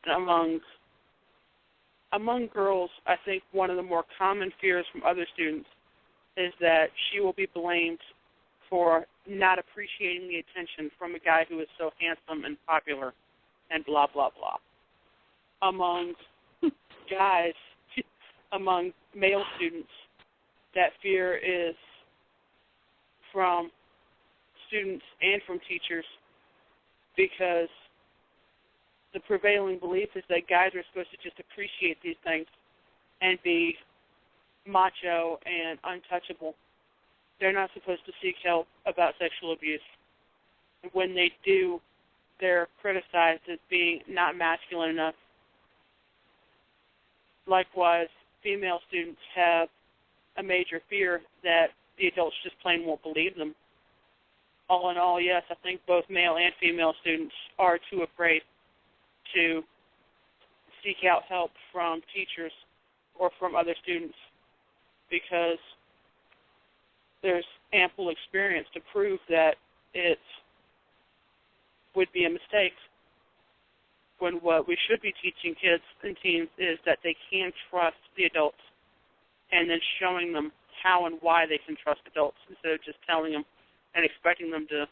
And among girls, I think one of the more common fears from other students is that she will be blamed for not appreciating the attention from a guy who is so handsome and popular and blah, blah, blah. Among guys, among male students, that fear is from students and from teachers, because the prevailing belief is that guys are supposed to just appreciate these things and be macho and untouchable. They're not supposed to seek help about sexual abuse. When they do, they're criticized as being not masculine enough. Likewise, female students have a major fear that the adults just plain won't believe them. All in all, yes, I think both male and female students are too afraid to seek out help from teachers or from other students, because there's ample experience to prove that it would be a mistake, when what we should be teaching kids and teens is that they can trust the adults, and then showing them how and why they can trust adults instead of just telling them and expecting them to,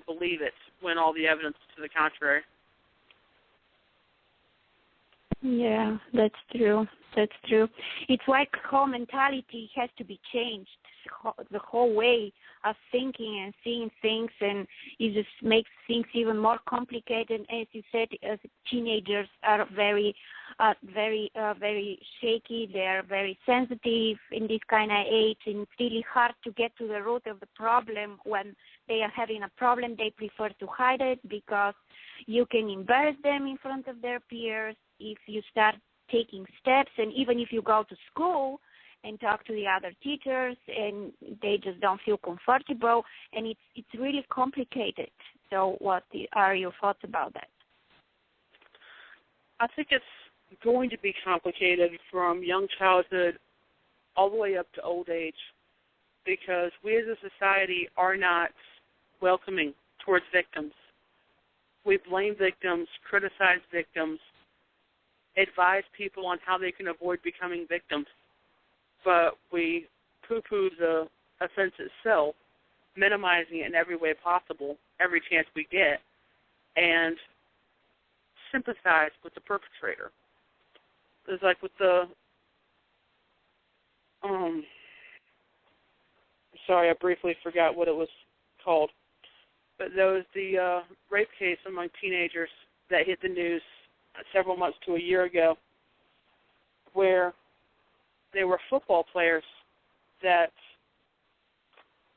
believe it when all the evidence is to the contrary. Yeah, that's true. That's true. It's like whole mentality has to be changed. The whole way of thinking and seeing things, and it just makes things even more complicated. As you said, as teenagers are very shaky. They are very sensitive in this kind of age, and it's really hard to get to the root of the problem. When they are having a problem, they prefer to hide it because you can embarrass them in front of their peers if you start taking steps, and even if you go to school and talk to the other teachers and they just don't feel comfortable, and it's really complicated. So what are your thoughts about that? I think it's going to be complicated from young childhood all the way up to old age, because we as a society are not welcoming towards victims. We blame victims, criticize victims, advise people on how they can avoid becoming victims, but we poo-poo the offense itself, minimizing it in every way possible, every chance we get, and sympathize with the perpetrator. It's like with the, sorry, I briefly forgot what it was called, but there was the rape case among teenagers that hit the news several months to a year ago, where there were football players that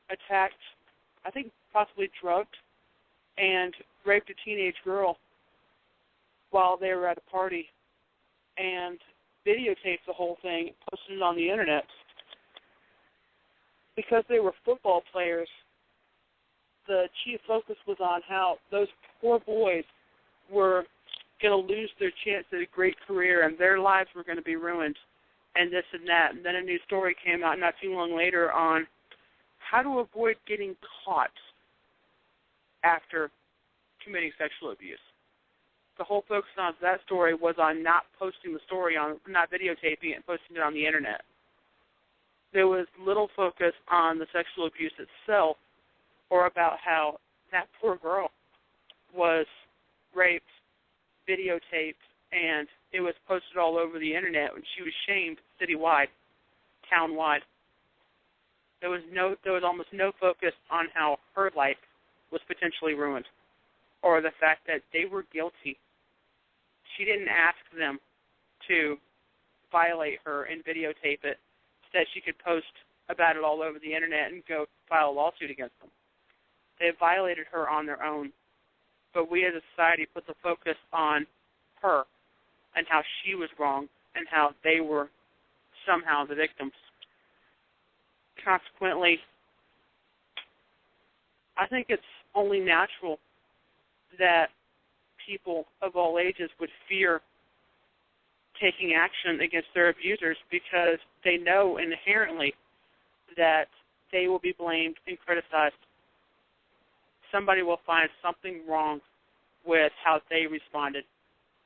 attacked, I think possibly drugged, and raped a teenage girl while they were at a party, and videotaped the whole thing and posted it on the internet. Because they were football players, the chief focus was on how those poor boys were going to lose their chance at a great career and their lives were going to be ruined, and this and that. And then a new story came out not too long later on how to avoid getting caught after committing sexual abuse. The whole focus on that story was on not posting the story, not videotaping it and posting it on the internet. There was little focus on the sexual abuse itself, or about how that poor girl was raped, videotaped, and it was posted all over the internet when she was shamed citywide, townwide. There was almost no focus on how her life was potentially ruined, or the fact that they were guilty. She didn't ask them to violate her and videotape it so that she could post about it all over the internet and go file a lawsuit against them. They violated her on their own. But we as a society put the focus on her and how she was wrong and how they were somehow the victims. Consequently, I think it's only natural that people of all ages would fear taking action against their abusers, because they know inherently that they will be blamed and criticized. Somebody will find something wrong with how they responded,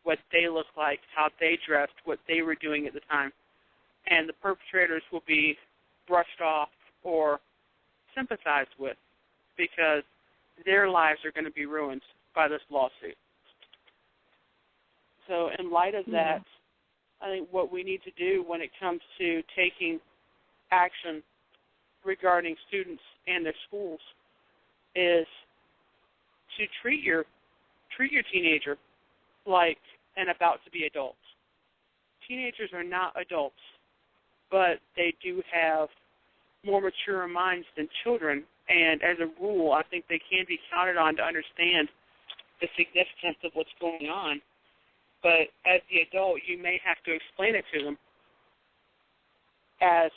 what they look like, how they dressed, what they were doing at the time. And the perpetrators will be brushed off or sympathized with because their lives are going to be ruined by this lawsuit. So in light of that, I think what we need to do when it comes to taking action regarding students and their schools is to treat your teenager like an about-to-be adult. Teenagers are not adults, but they do have more mature minds than children, and as a rule, I think they can be counted on to understand the significance of what's going on. But as the adult, you may have to explain it to them as,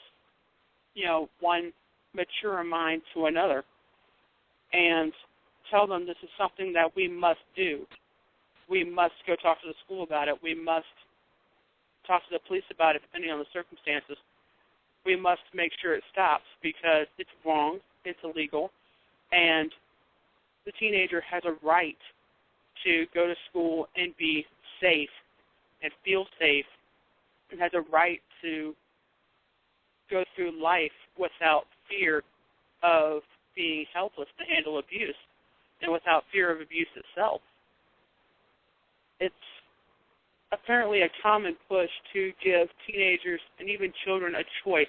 one mature mind to another, and tell them this is something that we must do. We must go talk to the school about it. We must talk to the police about it, depending on the circumstances. We must make sure it stops because it's wrong, it's illegal, and the teenager has a right to go to school and be safe and feel safe, and has a right to go through life without fear of being helpless to handle abuse and without fear of abuse itself. It's apparently a common push to give teenagers and even children a choice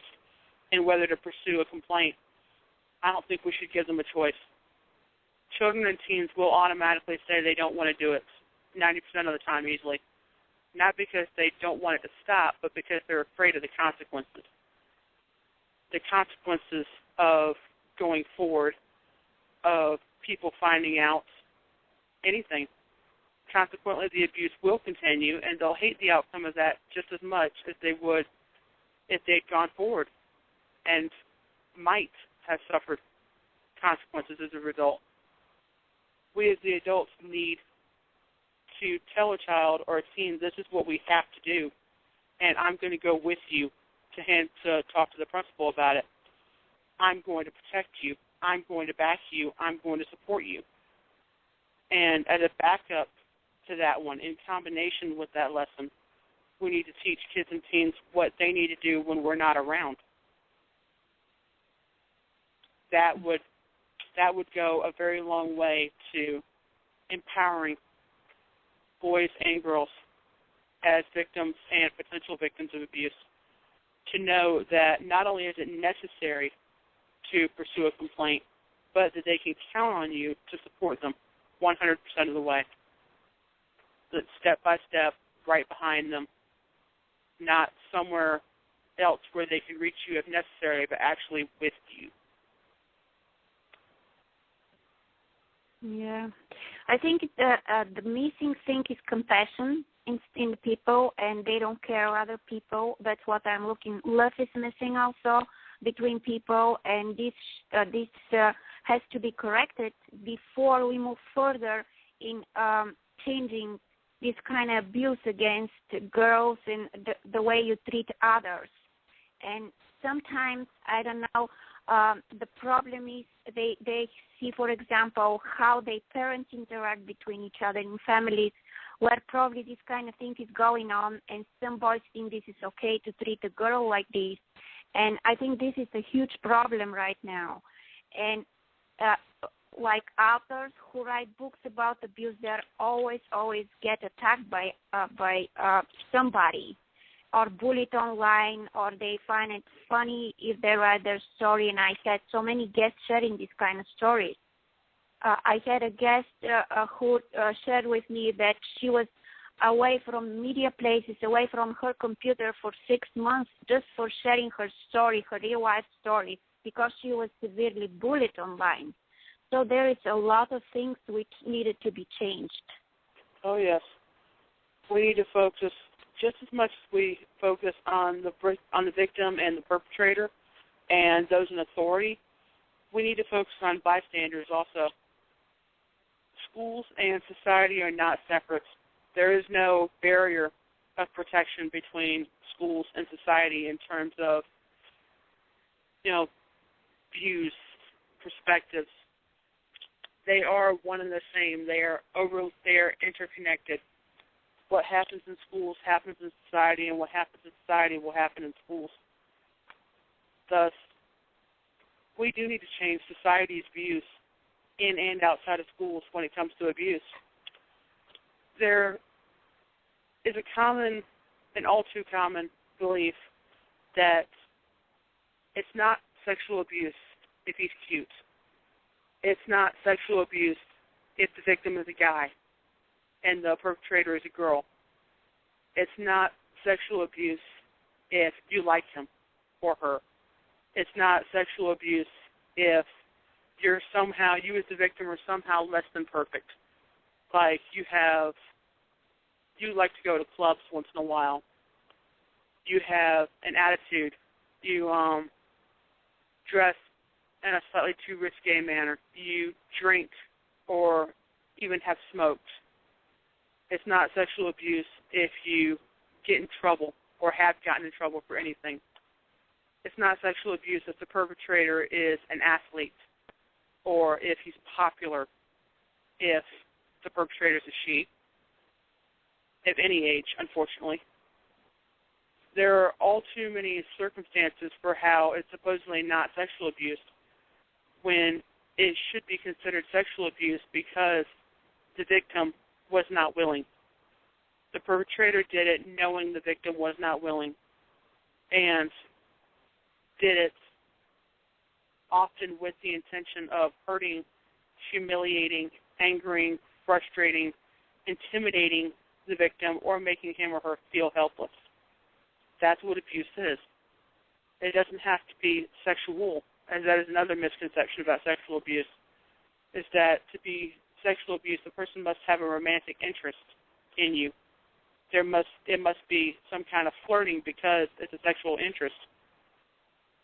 in whether to pursue a complaint. I don't think we should give them a choice. Children and teens will automatically say they don't want to do it 90% of the time easily. Not because they don't want it to stop, but because they're afraid of the consequences. The consequences of going forward, of people finding out anything. Consequently, the abuse will continue, and they'll hate the outcome of that just as much as they would if they'd gone forward and might have suffered consequences as a result. We as the adults need to tell a child or a teen, this is what we have to do, and I'm going to go with you to talk to the principal about it. I'm going to protect you. I'm going to back you. I'm going to support you. And as a backup to that one, in combination with that lesson, we need to teach kids and teens what they need to do when we're not around. That would go a very long way to empowering boys and girls as victims and potential victims of abuse to know that not only is it necessary to pursue a complaint, but that they can count on you to support them 100% of the way. That step by step, right behind them, not somewhere else where they can reach you if necessary, but actually with you. Yeah. I think the missing thing is compassion in people, and they don't care other people. That's what I'm looking. Love is missing also between people, and this has to be corrected before we move further in changing this kind of abuse against girls and the way you treat others. And sometimes, I don't know, the problem is they see, for example, how they parents interact between each other in families where probably this kind of thing is going on, and some boys think this is okay to treat a girl like this. And I think this is a huge problem right now. And like authors who write books about abuse, they always get attacked by somebody, or bullied online, or they find it funny if they write their story. And I had so many guests sharing this kind of stories. I had a guest who shared with me that she was away from media places, away from her computer for 6 months just for sharing her story, her real-life story, because she was severely bullied online. So there is a lot of things which needed to be changed. Oh, yes. We need to focus just as much as we focus on the victim and the perpetrator and those in authority. We need to focus on bystanders also. Schools and society are not separate. There is no barrier of protection between schools and society in terms of, views, perspectives. They are one and the same. They are interconnected. what happens in schools happens in society, and what happens in society will happen in schools. Thus, we do need to change society's views in and outside of schools when it comes to abuse. There is a common, an all too common belief that it's not sexual abuse if he's cute. It's not sexual abuse if the victim is a guy and the perpetrator is a girl. It's not sexual abuse if you like him or her. It's not sexual abuse if you're somehow, you as the victim are somehow less than perfect. Like you like to go to clubs once in a while. You have an attitude. You dress in a slightly too risque manner. You drink or even have smoked. It's not sexual abuse if you get in trouble or have gotten in trouble for anything. It's not sexual abuse if the perpetrator is an athlete or if he's popular, if the perpetrator is a she, of any age, unfortunately. There are all too many circumstances for how it's supposedly not sexual abuse when it should be considered sexual abuse because the victim was not willing. The perpetrator did it knowing the victim was not willing and did it often with the intention of hurting, humiliating, angering, frustrating, intimidating the victim, or making him or her feel helpless. That's what abuse is. It doesn't have to be sexual, and that is another misconception about sexual abuse, is that to be sexual abuse, the person must have a romantic interest in you. It must be some kind of flirting because it's a sexual interest.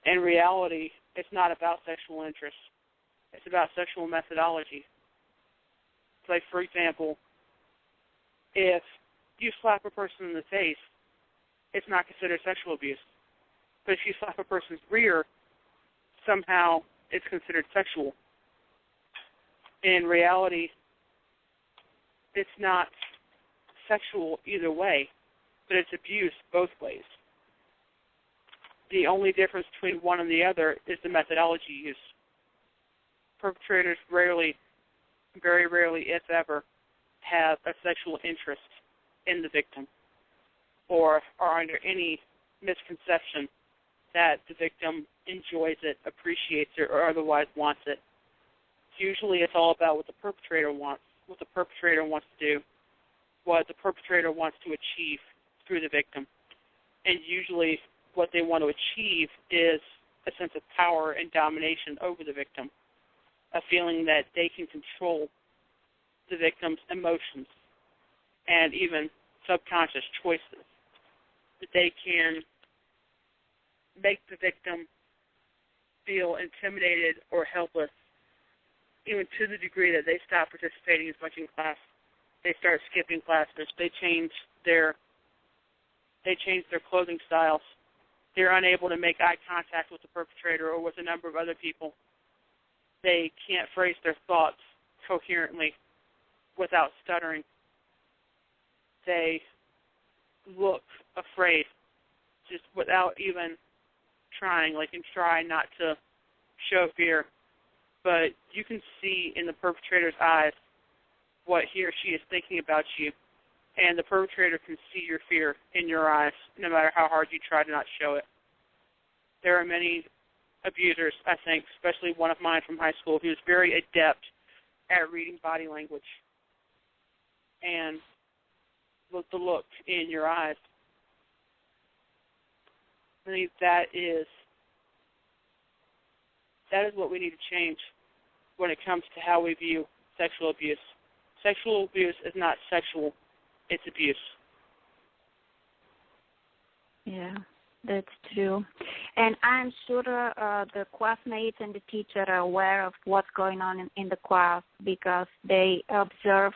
In reality, it's not about sexual interest. It's about sexual methodology. Like, for example, if you slap a person in the face, it's not considered sexual abuse. But if you slap a person's rear, somehow it's considered sexual. In reality, it's not sexual either way, but it's abuse both ways. The only difference between one and the other is the methodology used. Perpetrators rarely, very rarely, if ever, have a sexual interest in the victim or are under any misconception that the victim enjoys it, appreciates it, or otherwise wants it. Usually it's all about what the perpetrator wants, what the perpetrator wants to do, what the perpetrator wants to achieve through the victim. And usually what they want to achieve is a sense of power and domination over the victim, a feeling that they can control the victim's emotions and even subconscious choices, that they can make the victim feel intimidated or helpless, even to the degree that they stop participating as much in class. They start skipping classes. They change their clothing styles. They're unable to make eye contact with the perpetrator or with a number of other people. They can't phrase their thoughts coherently without stuttering. They look afraid just without even trying, like, and try not to show fear. But you can see in the perpetrator's eyes what he or she is thinking about you, and the perpetrator can see your fear in your eyes, no matter how hard you try to not show it. There are many abusers, I think, especially one of mine from high school, who is very adept at reading body language and the look in your eyes. I think that is what we need to change when it comes to how we view sexual abuse. Sexual abuse is not sexual, it's abuse. Yeah, that's true. And I'm sure the classmates and the teacher are aware of what's going on in the class because they observe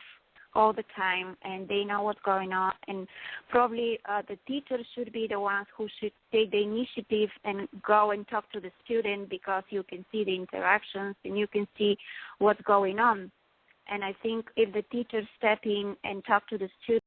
all the time and they know what's going on. And probably the teacher should be the ones who should take the initiative and go and talk to the student because you can see the interactions and you can see what's going on. And I think if the teacher step in and talk to the student,